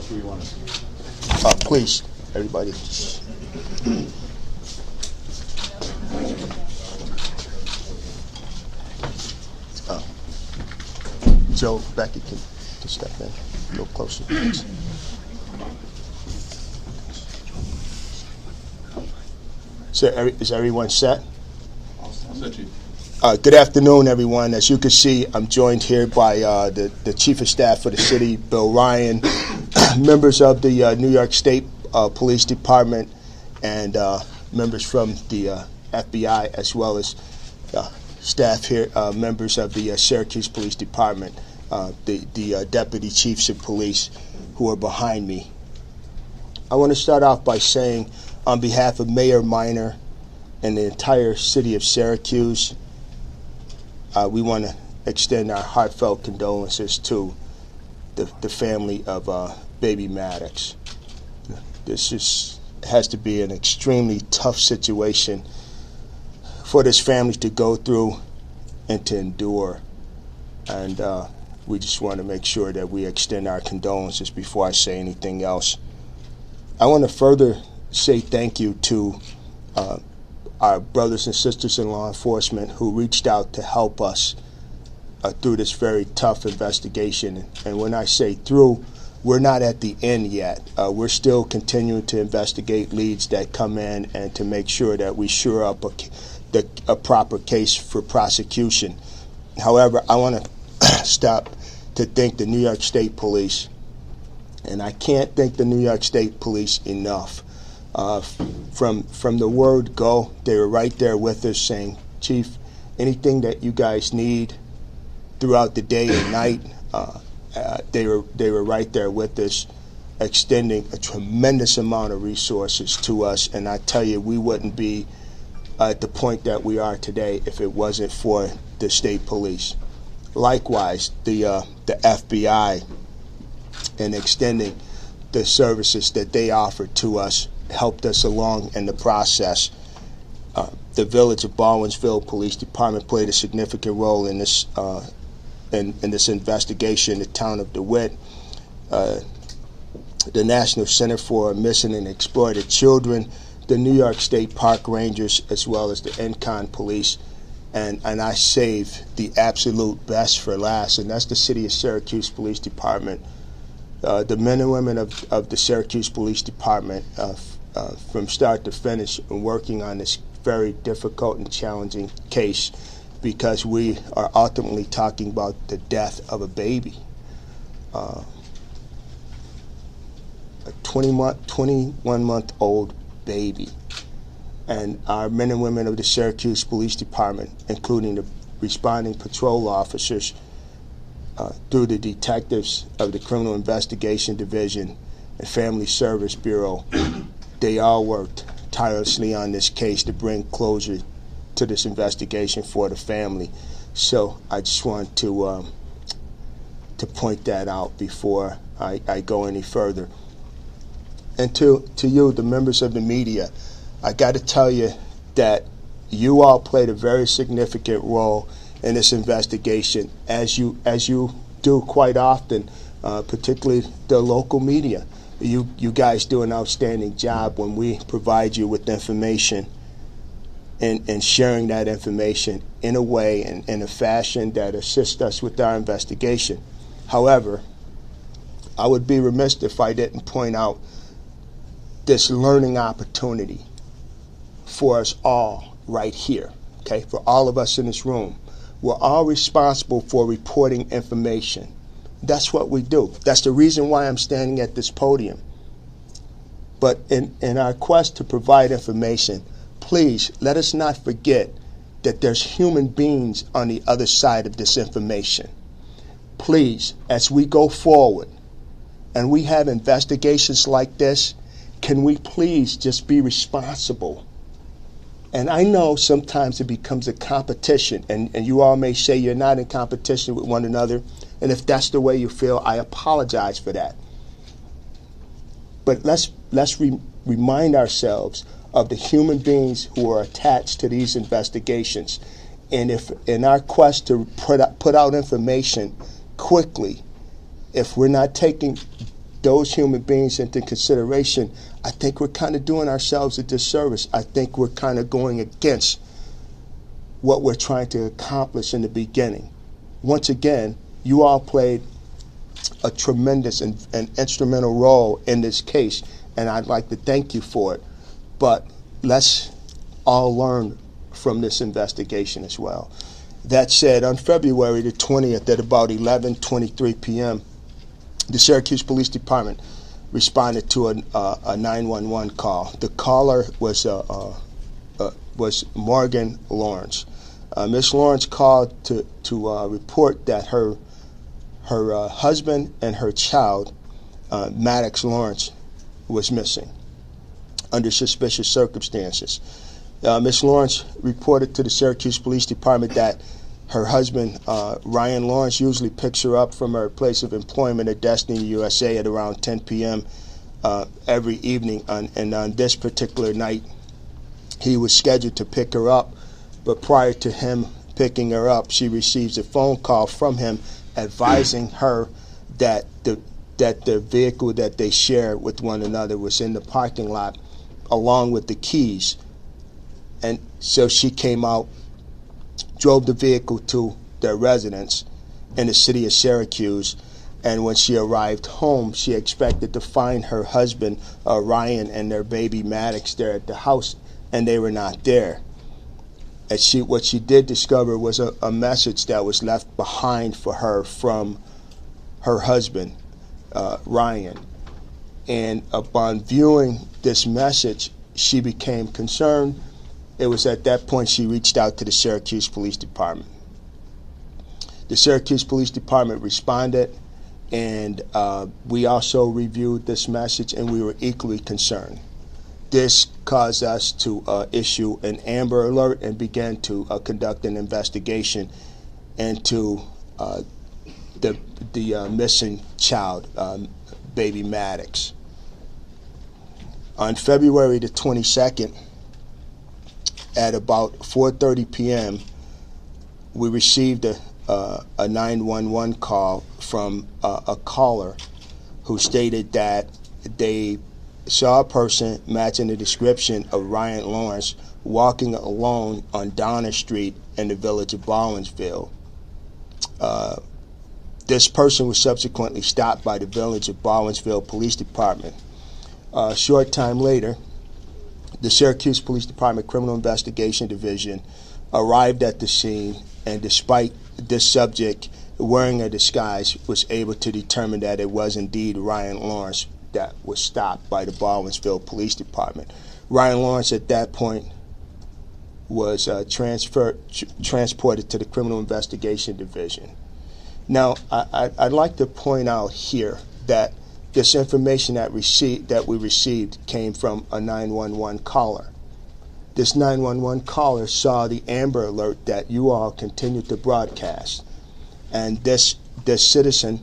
else where you want us. Please, everybody. Joe, Becky can step in a little closer. So, is everyone set? Good afternoon, everyone. As you can see, I'm joined here by the Chief of Staff for the city, Bill Ryan, members of the New York State Police Department, and members from the FBI, as well as staff here, members of the Syracuse Police Department, the Deputy Chiefs of Police who are behind me. I want to start off by saying, on behalf of Mayor Minor and the entire city of Syracuse, we want to extend our heartfelt condolences to the family of baby Maddox. This has to be an extremely tough situation for this family to go through and to endure. And we just want to make sure that we extend our condolences before I say anything else. I want to further say thank you to our brothers and sisters in law enforcement who reached out to help us through this very tough investigation. And when I say through, we're not at the end yet. We're still continuing to investigate leads that come in and to make sure that we shore up a proper case for prosecution. However, I want to stop to thank the New York State Police, and I can't thank the New York State Police enough. From the word go, they were right there with us saying, Chief, anything that you guys need throughout the day and night, they were right there with us, extending a tremendous amount of resources to us. And I tell you, we wouldn't be at the point that we are today if it wasn't for the state police. Likewise, the FBI, in extending the services that they offered to us, helped us along in the process. The Village of Baldwinsville Police Department played a significant role in this in this investigation. The town of DeWitt, the National Center for Missing and Exploited Children, the New York State Park Rangers, as well as the Encon Police, and I saved the absolute best for last, and that's the City of Syracuse Police Department. The men and women of the Syracuse Police Department, from start to finish, working on this very difficult and challenging case, because we are ultimately talking about the death of a baby. A 21-month-old baby. And our men and women of the Syracuse Police Department, including the responding patrol officers, through the detectives of the Criminal Investigation Division and Family Service Bureau, they all worked tirelessly on this case to bring closure to this investigation for the family. So I just want to point that out before I go any further. And to you, the members of the media, I got to tell you that you all played a very significant role in this investigation, as you do quite often, particularly the local media. You guys do an outstanding job when we provide you with information and sharing that information in a way and in a fashion that assists us with our investigation. However, I would be remiss if I didn't point out this learning opportunity for us all right here, okay, for all of us in this room. We're all responsible for reporting information. That's what we do. That's the reason why I'm standing at this podium. But in our quest to provide information, please let us not forget that there's human beings on the other side of this information. Please, as we go forward and we have investigations like this, can we please just be responsible? And I know sometimes it becomes a competition, and you all may say you're not in competition with one another, and if that's the way you feel, I apologize for that. But let's remind ourselves of the human beings who are attached to these investigations. And if in our quest to put out information quickly, if we're not taking those human beings into consideration, I think we're kind of doing ourselves a disservice. I think we're kind of going against what we're trying to accomplish in the beginning. Once again, you all played a tremendous and instrumental role in this case, and I'd like to thank you for it. But let's all learn from this investigation as well. That said, on February the 20th at about 11:23 p.m., the Syracuse Police Department responded to a 911 call. The caller was Morgan Lawrence. Miss Lawrence called to report that her husband and her child, Maddox Lawrence, was missing under suspicious circumstances. Miss Lawrence reported to the Syracuse Police Department that her husband, Ryan Lawrence, usually picks her up from her place of employment at Destiny USA at around 10 p.m. Every evening. And on this particular night, he was scheduled to pick her up, but prior to him picking her up, she receives a phone call from him advising her that the vehicle that they share with one another was in the parking lot along with the keys. And so she came out, drove the vehicle to their residence in the city of Syracuse, and when she arrived home, she expected to find her husband, Ryan, and their baby Maddox there at the house, and they were not there. And what she did discover was a message that was left behind for her from her husband, Ryan. And upon viewing this message, she became concerned. It was at that point she reached out to the Syracuse Police Department. The Syracuse Police Department responded, and we also reviewed this message, and we were equally concerned. This caused us to issue an Amber Alert and began to conduct an investigation into the missing child, baby Maddox. On February the 22nd, at about 4:30 p.m., we received a 911 call from a caller who stated that they saw a person matching the description of Ryan Lawrence walking alone on Donner Street in the village of Baldwinsville. This person was subsequently stopped by the village of Baldwinsville Police Department. A short time later, the Syracuse Police Department Criminal Investigation Division arrived at the scene, and despite this subject wearing a disguise, was able to determine that it was indeed Ryan Lawrence that was stopped by the Baldwinsville Police Department. Ryan Lawrence at that point was transported to the Criminal Investigation Division. Now, I'd like to point out here that this information that we received came from a 911 caller. This 911 caller saw the Amber Alert that you all continued to broadcast, and this citizen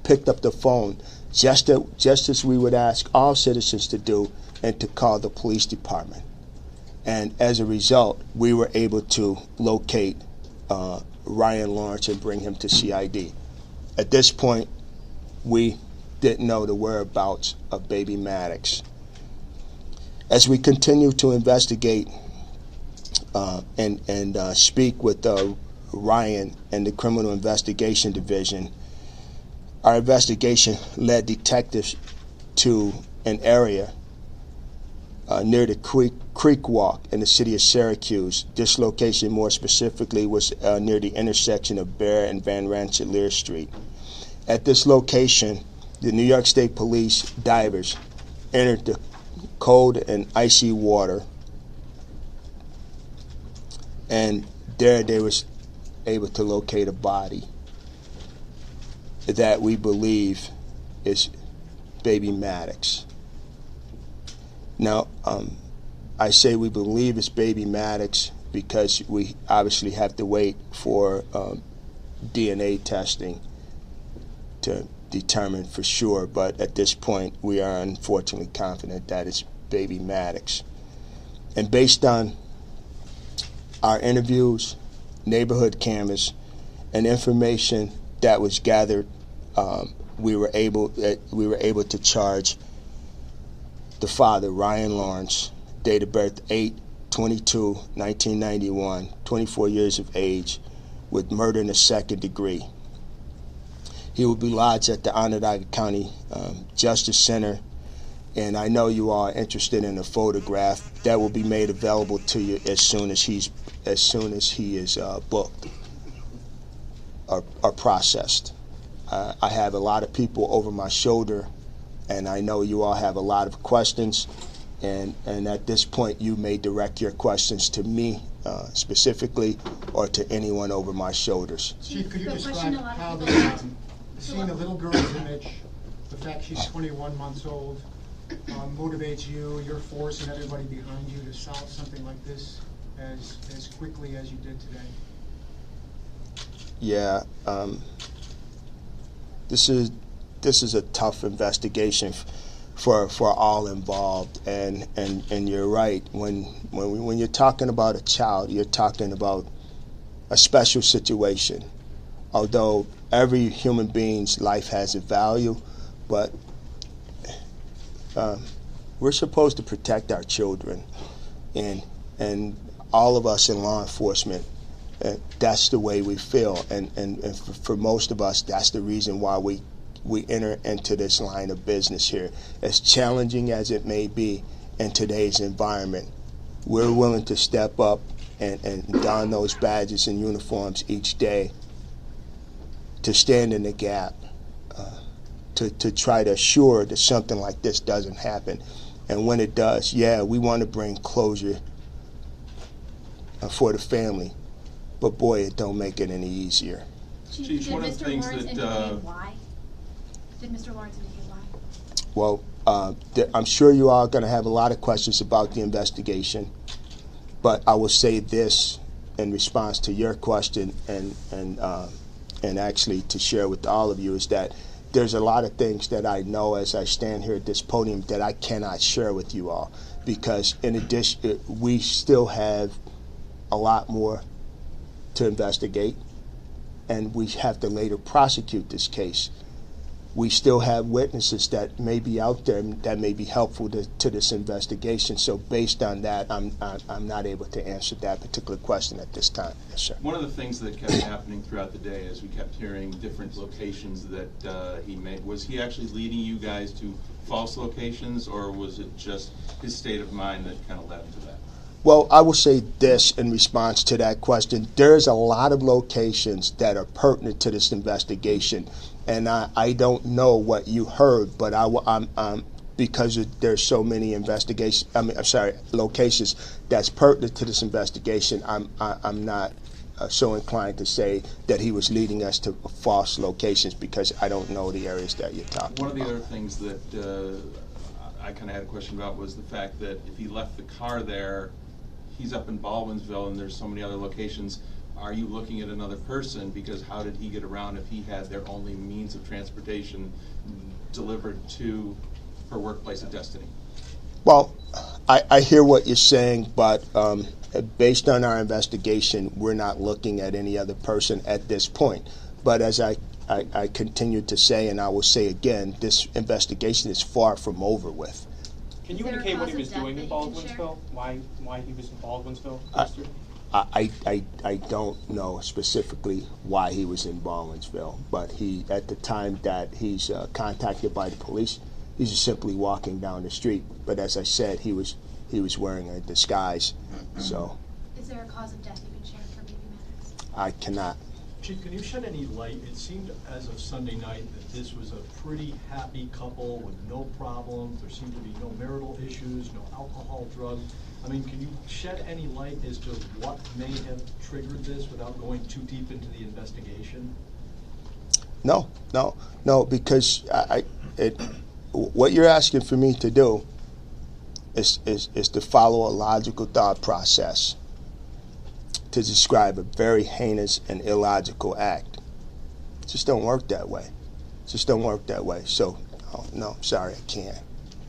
picked up the phone just as we would ask all citizens to do, and to call the police department. And as a result, we were able to locate Ryan Lawrence and bring him to CID. At this point, we didn't know the whereabouts of baby Maddox. As we continue to investigate and speak with Ryan and the Criminal Investigation Division, our investigation led detectives to an area near the Creek Walk in the city of Syracuse. This location, more specifically, was near the intersection of Bear and Van Rensselaer Street. At this location, the New York State Police divers entered the cold and icy water, and there they was able to locate a body that we believe is baby Maddox. Now, I say we believe it's baby Maddox because we obviously have to wait for DNA testing to determine for sure, but at this point we are unfortunately confident that it's baby Maddox. And based on our interviews, neighborhood canvas, and information that was gathered we were able to charge the father, Ryan Lawrence, date of birth 8/22/1991, 24 years of age, with murder in the second degree. He will be lodged at the Onondaga County Justice Center, and I know you are interested in a photograph that will be made available to you as soon as he is booked or processed. I have a lot of people over my shoulder, and I know you all have a lot of questions, and at this point you may direct your questions to me specifically or to anyone over my shoulders. Chief, could you describe how seeing the little girl's image, the fact she's 21 months old, motivates you, your force, and everybody behind you to solve something like this as quickly as you did today? Yeah, this is a tough investigation for all involved, and you're right. When you're talking about a child, you're talking about a special situation. Although every human being's life has a value, but we're supposed to protect our children, and all of us in law enforcement, that's the way we feel, and for most of us, that's the reason why we enter into this line of business here. As challenging as it may be in today's environment, we're willing to step up and don those badges and uniforms each day to stand in the gap, to try to assure that something like this doesn't happen. And when it does, yeah, we want to bring closure for the family, but boy, it don't make it any easier. Chief, one of the things that why? Did Mr. Lawrence indicate why? Well, I'm sure you all are going to have a lot of questions about the investigation, but I will say this in response to your question and actually to share with all of you, is that there's a lot of things that I know as I stand here at this podium that I cannot share with you all, because in addition, we still have a lot more to investigate, and we have to later prosecute this case. We still have witnesses that may be out there that may be helpful to this investigation. So based on that, I'm not able to answer that particular question at this time. Yes, sir. One of the things that kept happening throughout the day is we kept hearing different locations that he made. Was he actually leading you guys to false locations, or was it just his state of mind that kind of led to that? Well, I will say this in response to that question. There's a lot of locations that are pertinent to this investigation, and I don't know what you heard, but I'm because there's so many locations that's pertinent to this investigation. I'm not so inclined to say that he was leading us to false locations, because I don't know the areas that you're talking about. One of the other things that I kind of had a question about was the fact that if he left the car there, he's up in Baldwinsville and there's so many other locations. Are you looking at another person? Because how did he get around if he had their only means of transportation delivered to her workplace of destiny? Well, I hear what you're saying, but based on our investigation, we're not looking at any other person at this point. But as I continue to say, and I will say again, this investigation is far from over with. Can you indicate what he was doing in Baldwinsville? Why he was in Baldwinsville? I don't know specifically why he was in Baldwinsville, but he, at the time that he's contacted by the police, he's just simply walking down the street. But as I said, he was wearing a disguise. So. Is there a cause of death you can share for baby Maddox? I cannot. Chief, can you shed any light? It seemed as of Sunday night that this was a pretty happy couple with no problems. There seemed to be no marital issues, no alcohol, drugs. I mean, can you shed any light as to what may have triggered this without going too deep into the investigation? No, because what you're asking for me to do is to follow a logical thought process to describe a very heinous and illogical act. It just don't work that way. So, no, sorry, I can't.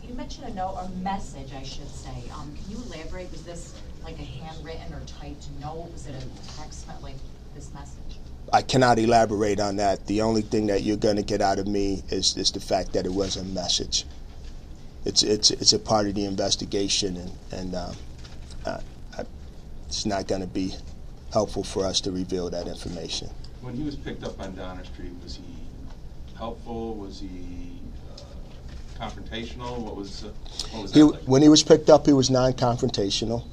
You mentioned a note, or message, I should say. Can you elaborate? Was this like a handwritten or typed note? Was it a text, like this message? I cannot elaborate on that. The only thing that you're going to get out of me is the fact that it was a message. It's a part of the investigation, and it's not going to be helpful for us to reveal that information. When he was picked up on Donner Street, was he helpful? Was he confrontational? What was that like? When he was picked up, he was non-confrontational.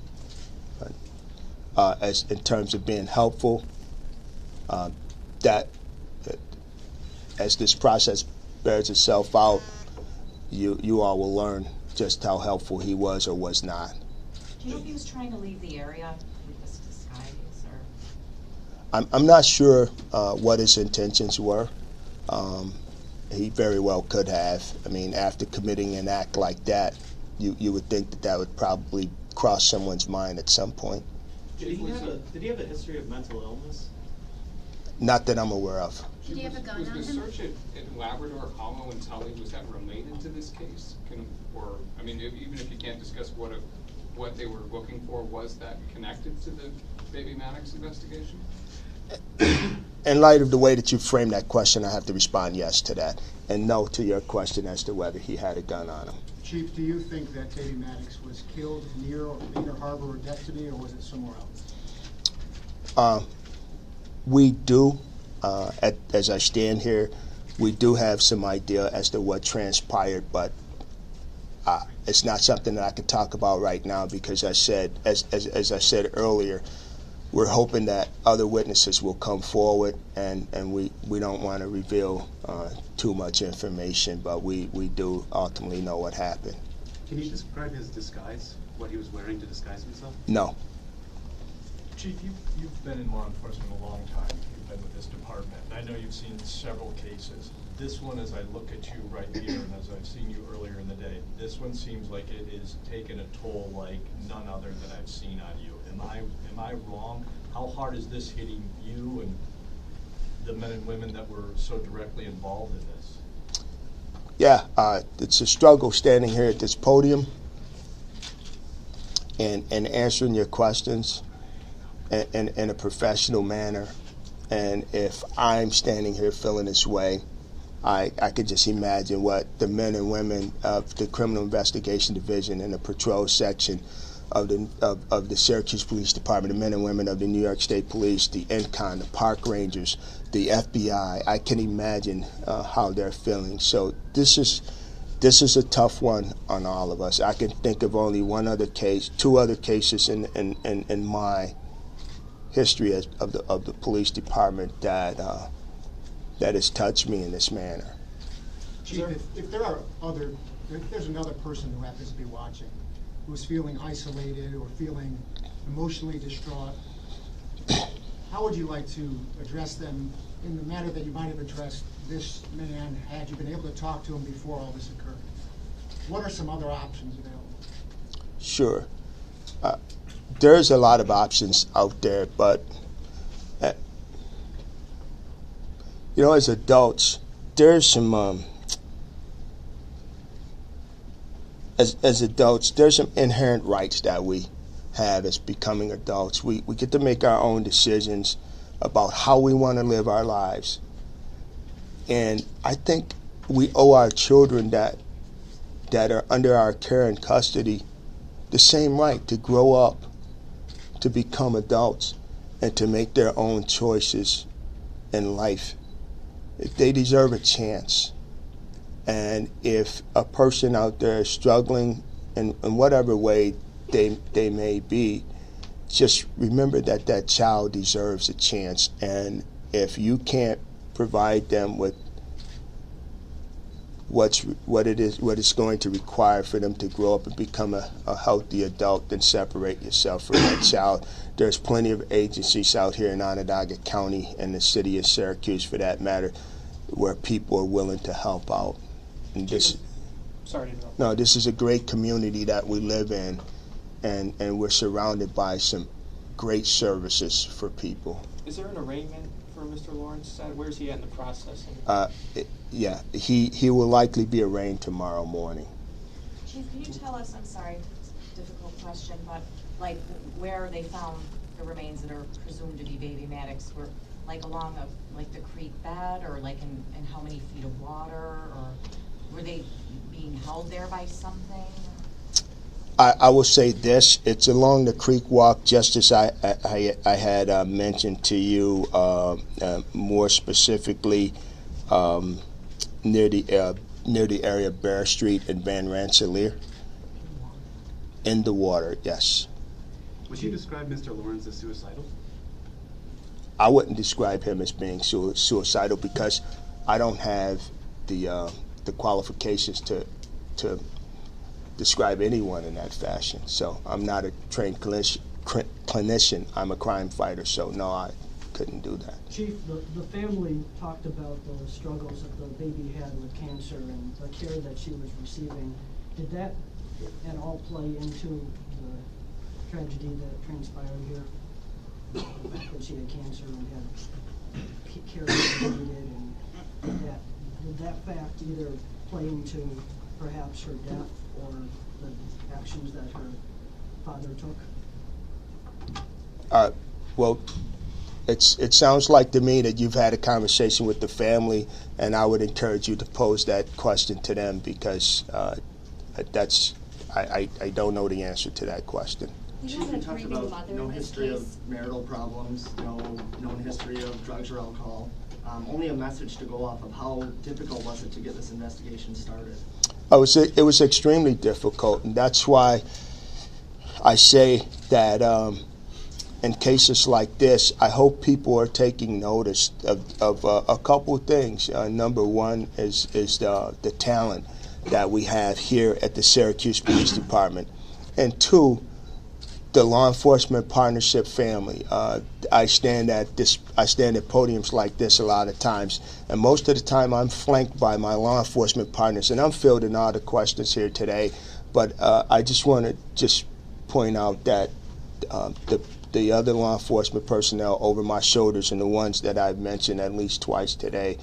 As in terms of being helpful, that as this process bears itself out, you all will learn just how helpful he was or was not. Do you know if he was trying to leave the area with this disguise, or? I'm not sure what his intentions were. He very well could have. I mean, after committing an act like that, you would think that would probably cross someone's mind at some point. Did he have a history of mental illness? Not that I'm aware of. Did he have a gun on him? Was the search at Labrador Hollow and Tully, was that related to this case? Even if you can't discuss what they were looking for, was that connected to the Baby Maddox investigation? In light of the way that you framed that question, I have to respond yes to that, and no to your question as to whether he had a gun on him. Chief, do you think that Baby Maddox was killed near Inner Harbor or Destiny, or was it somewhere else? We do, as I stand here, we do have some idea as to what transpired, but it's not something that I can talk about right now because as I said earlier, we're hoping that other witnesses will come forward, and we don't want to reveal too much information, but we do ultimately know what happened. Can you describe his disguise, what he was wearing to disguise himself? No. Chief, you've been in law enforcement a long time. You've been with this department. I know you've seen several cases. This one, as I look at you right here, and as I've seen you earlier in the day, this one seems like it is taking a toll like none other that I've seen on you. Am I wrong? How hard is this hitting you and the men and women that were so directly involved in this? Yeah, it's a struggle standing here at this podium and answering your questions in a professional manner. And if I'm standing here feeling this way, I could just imagine what the men and women of the Criminal Investigation Division and the Patrol Section of the Syracuse Police Department, the men and women of the New York State Police, the NCON, the Park Rangers, the FBI, I can imagine how they're feeling. So this is a tough one on all of us. I can think of only two other cases in my history of the police department that has touched me in this manner. Chief, if there's another person who happens to be watching, who's feeling isolated or feeling emotionally distraught, how would you like to address them in the manner that you might have addressed this man had you been able to talk to him before all this occurred? What are some other options available? Sure. There's a lot of options out there, but as adults, there's some as adults, there's some inherent rights that we have as becoming adults. We get to make our own decisions about how we want to live our lives. And I think we owe our children that are under our care and custody the same right to grow up, to become adults, and to make their own choices in life. They deserve a chance. And if a person out there is struggling in whatever way they may be, just remember that child deserves a chance. And if you can't provide them with what it's going to require for them to grow up and become a healthy adult, then separate yourself from that child. There's plenty of agencies out here in Onondaga County and the city of Syracuse, for that matter, where people are willing to help out. And Sorry to interrupt. No, this is a great community that we live in, and we're surrounded by some great services for people. Is there an arraignment for Mr. Lawrence? Where's he at in the process? Yeah, he will likely be arraigned tomorrow morning. Chief, can you tell us, I'm sorry, it's a difficult question, but like where they found the remains that are presumed to be Baby Maddox? like along like the creek bed, or like in how many feet of water, or were they being held there by something? I will say this: it's along the creek walk, just as I had mentioned to you. More specifically, near the area of Bear Street and Van Rensselaer. In the water, yes. Would you describe Mr. Lawrence as suicidal? I wouldn't describe him as being suicidal because I don't have the qualifications to describe anyone in that fashion. So I'm not a trained clinician. I'm a crime fighter. So no, I couldn't do that. Chief, the family talked about the struggles that the baby had with cancer and the care that she was receiving. Did that at all play into the tragedy that transpired here? The fact that she had cancer and had care that she needed, and did that fact either play into perhaps her death or the actions that her father took? Well, it sounds like to me that you've had a conversation with the family, and I would encourage you to pose that question to them because I don't know the answer to that question. We Chief, have you a talked grieving about mother no in this history case. of marital problems, no known history of drugs or alcohol. Only a message to go off of. How difficult was it to get this investigation started? It was extremely difficult, and that's why I say that in cases like this, I hope people are taking notice of a couple of things. Number one is the talent that we have here at the Syracuse Police Department, and two, the law enforcement partnership family. I stand at podiums like this a lot of times, and most of the time I'm flanked by my law enforcement partners, and I'm fielding all the questions here today. But I just want to point out that the other law enforcement personnel over my shoulders, and the ones that I've mentioned at least twice today,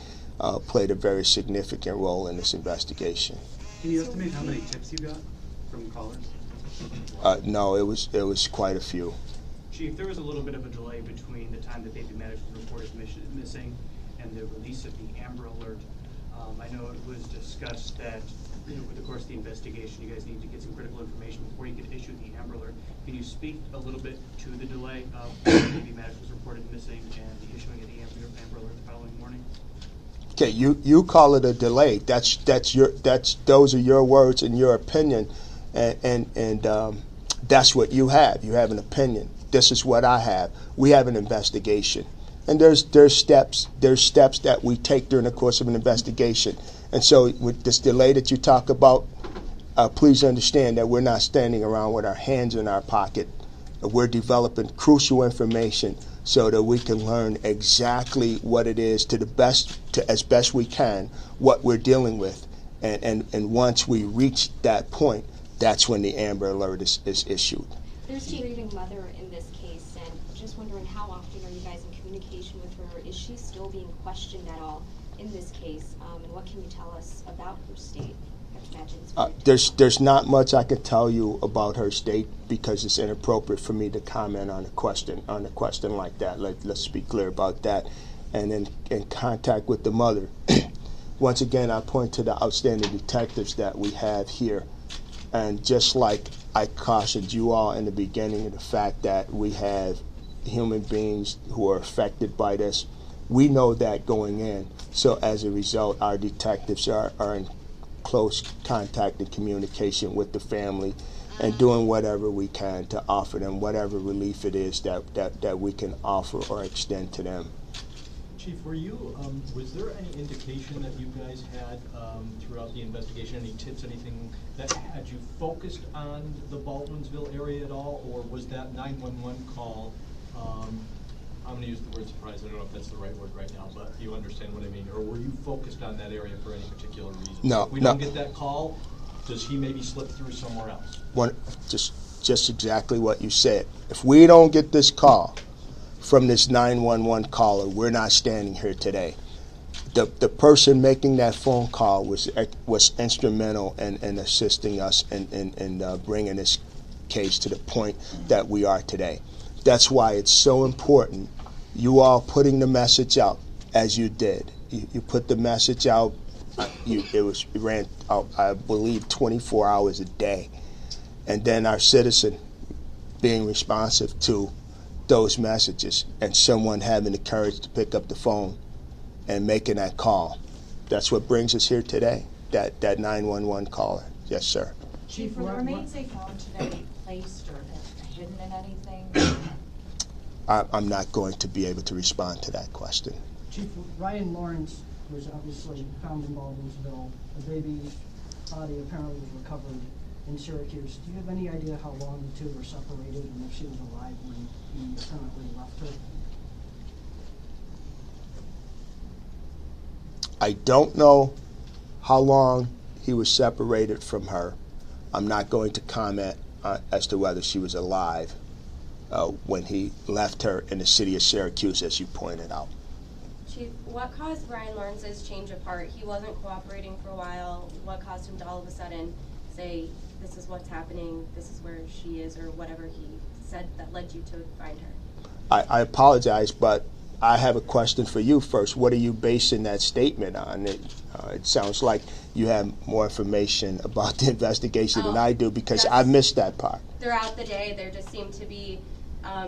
played a very significant role in this investigation. Can you estimate how many tips you got from callers? No, it was quite a few. Chief, there was a little bit of a delay between the time that baby Maddox was reported missing and the release of the Amber Alert. I know it was discussed that over the course of the investigation, you guys need to get some critical information before you could issue the Amber Alert. Can you speak a little bit to the delay of when baby Maddox was reported missing and the issuing of the Amber Alert the following morning? Okay, you call it a delay. Those are your words and your opinion, and that's what you have. You have an opinion. This is what I have. We have an investigation, and there's steps that we take during the course of an investigation. And so with this delay that you talk about, please understand that we're not standing around with our hands in our pocket. We're developing crucial information so that we can learn exactly what it is as best we can, what we're dealing with. And once we reach that point, that's when the Amber Alert is issued. There's a grieving mother in this case, and just wondering how often are you guys in communication with her? Is she still being questioned at all in this case? And what can you tell us about her state? I imagine it's very there's not much I can tell you about her state because it's inappropriate for me to comment on a question like that. Let's be clear about that. And in contact with the mother, once again, I point to the outstanding detectives that we have here. And just like I cautioned you all in the beginning of the fact that we have human beings who are affected by this, we know that going in. So as a result, our detectives are in close contact and communication with the family and doing whatever we can to offer them whatever relief it is that we can offer or extend to them. Chief, was there any indication that you guys had throughout the investigation, any tips, anything that had you focused on the Baldwinsville area at all, or was that 911 call, I'm going to use the word surprise, I don't know if that's the right word right now, but you understand what I mean, or were you focused on that area for any particular reason? No. If we don't get that call, does he maybe slip through somewhere else? Just exactly what you said. If we don't get this call from this 911 caller, we're not standing here today. The person making that phone call was instrumental in assisting us in bringing this case to the point that we are today. That's why it's so important, you all putting the message out as you did. You put the message out. It ran out, I believe, 24 hours a day, and then our citizen being responsive to those messages, and someone having the courage to pick up the phone and making that call. That's what brings us here today. That 911 caller. Yes, sir. Chief, were the remains they found today placed or hidden in anything? I'm not going to be able to respond to that question. Chief, Ryan Lawrence was obviously found in Baldwinsville. The baby's body apparently was recovered in Syracuse. Do you have any idea how long the two were separated and if she was alive when he apparently left her? I don't know how long he was separated from her. I'm not going to comment as to whether she was alive when he left her in the city of Syracuse, as you pointed out. Chief, what caused Ryan Lawrence's change of heart? He wasn't cooperating for a while. What caused him to all of a sudden say, this is what's happening, this is where she is, or whatever he said that led you to find her? I apologize, but I have a question for you first. What are you basing that statement on? It sounds like you have more information about the investigation than I do, because I missed that part. Throughout the day, there just seemed to be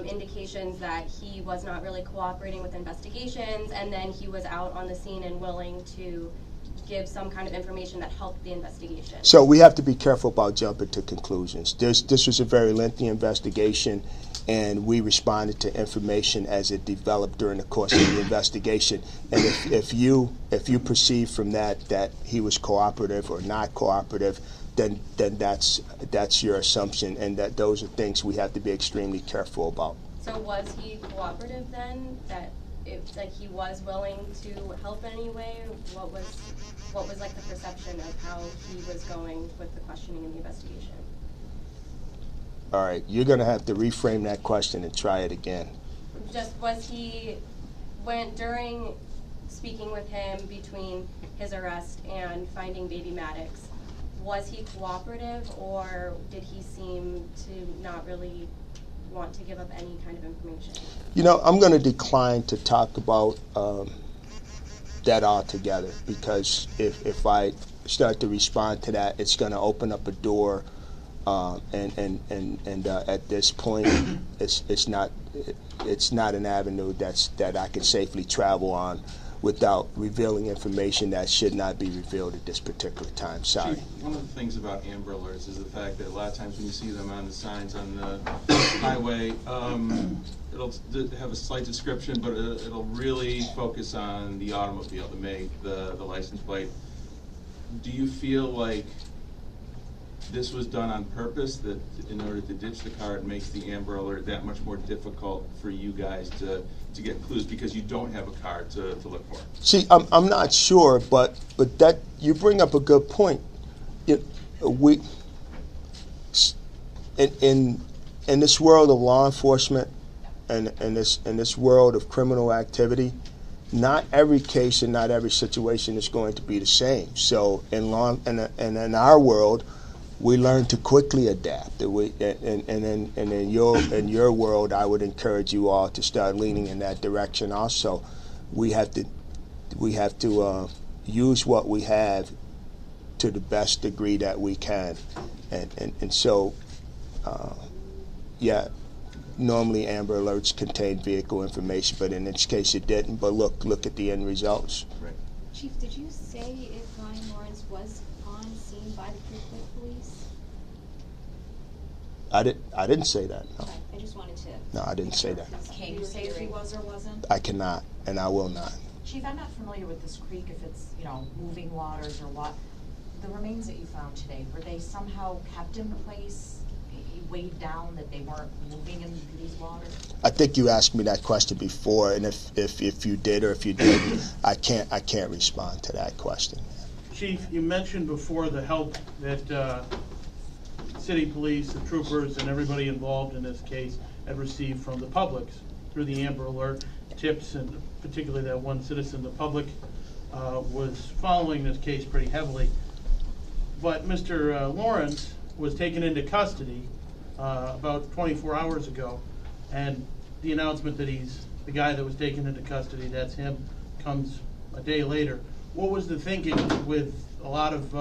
indications that he was not really cooperating with investigations, and then he was out on the scene and willing to give some kind of information that helped the investigation. So we have to be careful about jumping to conclusions. This was a very lengthy investigation, and we responded to information as it developed during the course of the investigation. And if you perceive from that he was cooperative or not cooperative, then that's your assumption, and that those are things we have to be extremely careful about. So was he cooperative then? That like he was willing to help in any way? What was like the perception of how he was going with the questioning and the investigation? All right, you're going to have to reframe that question and try it again. Just during speaking with him between his arrest and finding baby Maddox, was he cooperative, or did he seem to not really want to give up any kind of information? You know, I'm going to decline to talk about that altogether, because if I start to respond to that, it's going to open up a door, and at this point, it's not an avenue that I can safely travel on without revealing information that should not be revealed at this particular time. Sorry. Chief, one of the things about Amber Alerts is the fact that a lot of times when you see them on the signs on the highway, it'll have a slight description, but it'll really focus on the automobile, the make, the license plate. Do you feel like this was done on purpose, that in order to ditch the car, it makes the Amber Alert that much more difficult for you guys to get clues because you don't have a car to look for? See, I'm not sure, but that you bring up a good point. We in this world of law enforcement and in this world of criminal activity, not every case and not every situation is going to be the same. So in our world, we learn to quickly adapt. And in your world, I would encourage you all to start leaning in that direction. Also, we have to use what we have to the best degree that we can, and so yeah. Normally, Amber Alerts contain vehicle information, but in this case, it didn't. But look at the end results. Right. Chief, did you say if Ryan Lawrence was on scene by the Creekwood police? I didn't say that. No. Okay, I just wanted to. No, I didn't say that. Can you say if he was or wasn't? I cannot, and I will not. Chief, I'm not familiar with this creek, if it's, moving waters or what. The remains that you found today, were they somehow kept in place, weighed down, that they weren't moving in these waters? I think you asked me that question before, and if you did or if you didn't, I can't respond to that question. Chief, you mentioned before the help that city police, the troopers, and everybody involved in this case had received from the public through the Amber Alert tips, and particularly that one citizen. The public was following this case pretty heavily. But Mr. Lawrence was taken into custody about 24 hours ago, and the announcement that he's the guy that was taken into custody, that's him, comes a day later. What was the thinking with a lot of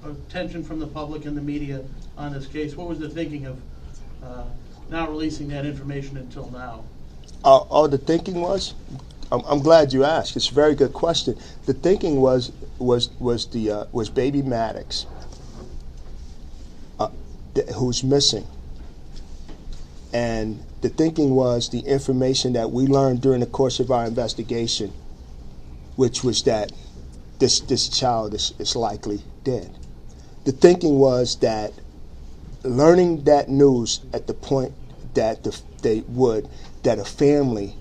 attention from the public and the media on this case? What was the thinking of not releasing that information until now? The thinking was, I'm glad you asked. It's a very good question. The thinking was baby Maddox, who's missing, and the thinking was the information that we learned during the course of our investigation, which was that this child is likely dead. The thinking was that learning that news at the point that that a family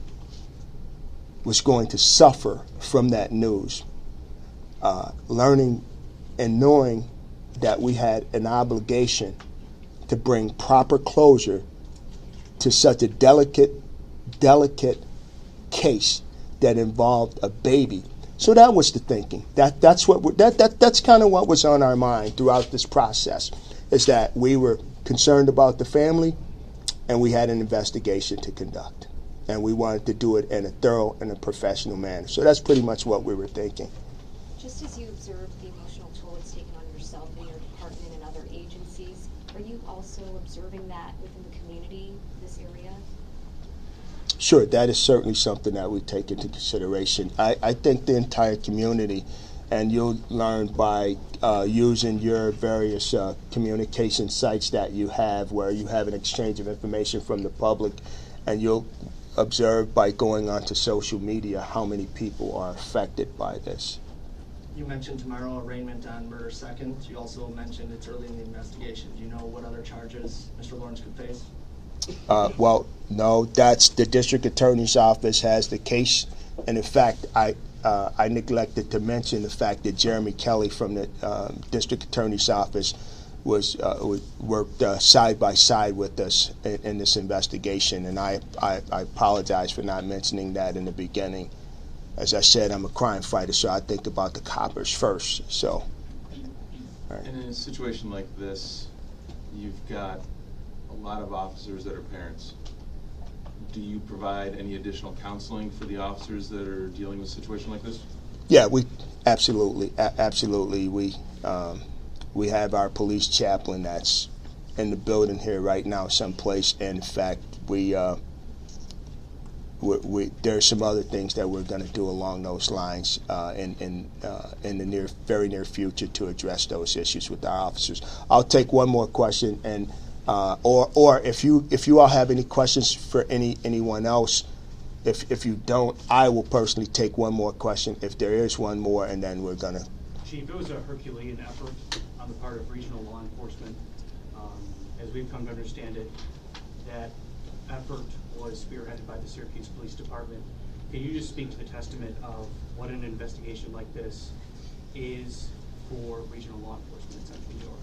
was going to suffer from that news, learning and knowing that we had an obligation to bring proper closure to such a delicate case that involved a baby. So that was the thinking. That's kind of what was on our mind throughout this process, is that we were concerned about the family, and we had an investigation to conduct, and we wanted to do it in a thorough and a professional manner. So that's pretty much what we were thinking. Just as you observed the emotional toll it's taken on yourself and your department and other agencies, are you also observing that within the community, this area? Sure, that is certainly something that we take into consideration. I think the entire community, and you'll learn by using your various communication sites that you have, where you have an exchange of information from the public, and you'll observe by going onto social media how many people are affected by this. You mentioned tomorrow arraignment on murder second. You also mentioned it's early in the investigation. Do you know what other charges Mr. Lawrence could face? Well, no, that's the district attorney's office has the case, and in fact, I neglected to mention the fact that Jeremy Kelly from the district attorney's office worked side by side with us in this investigation, and I apologize for not mentioning that in the beginning. As I said, I'm a crime fighter, so I think about the coppers first. So, And in a situation like this, you've got a lot of officers that are parents. Do you provide any additional counseling for the officers that are dealing with a situation like this? Yeah, we absolutely. We have our police chaplain that's in the building here right now someplace, and in fact, there's some other things that we're going to do along those lines in the very near future to address those issues with our officers. I'll take one more question, and or if you all have any questions for anyone else, if you don't, I will personally take one more question if there is one more, and then we're gonna. Chief, it was a Herculean effort on the part of regional law enforcement. As we've come to understand it, that effort was spearheaded by the Syracuse Police Department. Can you just speak to the testament of what an investigation like this is for regional law enforcement in Central New York?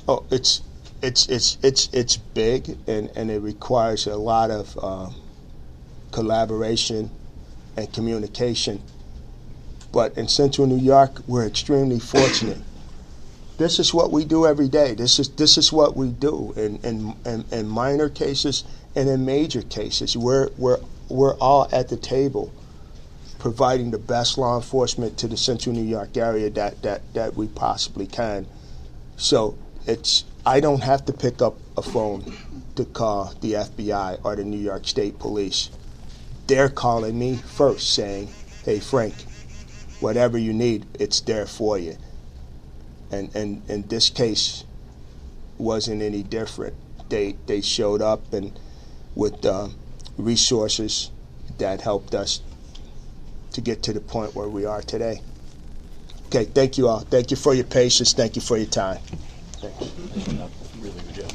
Oh, it's big, and it requires a lot of collaboration and communication. But in Central New York, we're extremely fortunate. This is what we do every day. This is what we do in minor cases and in major cases. We're all at the table, providing the best law enforcement to the Central New York area that we possibly can. So I don't have to pick up a phone to call the FBI or the New York State Police. They're calling me first, saying, "Hey, Frank, whatever you need, it's there for you." And this case wasn't any different. They showed up and with resources that helped us to get to the point where we are today. Okay, thank you all. Thank you for your patience. Thank you for your time. Thank you. Really good job.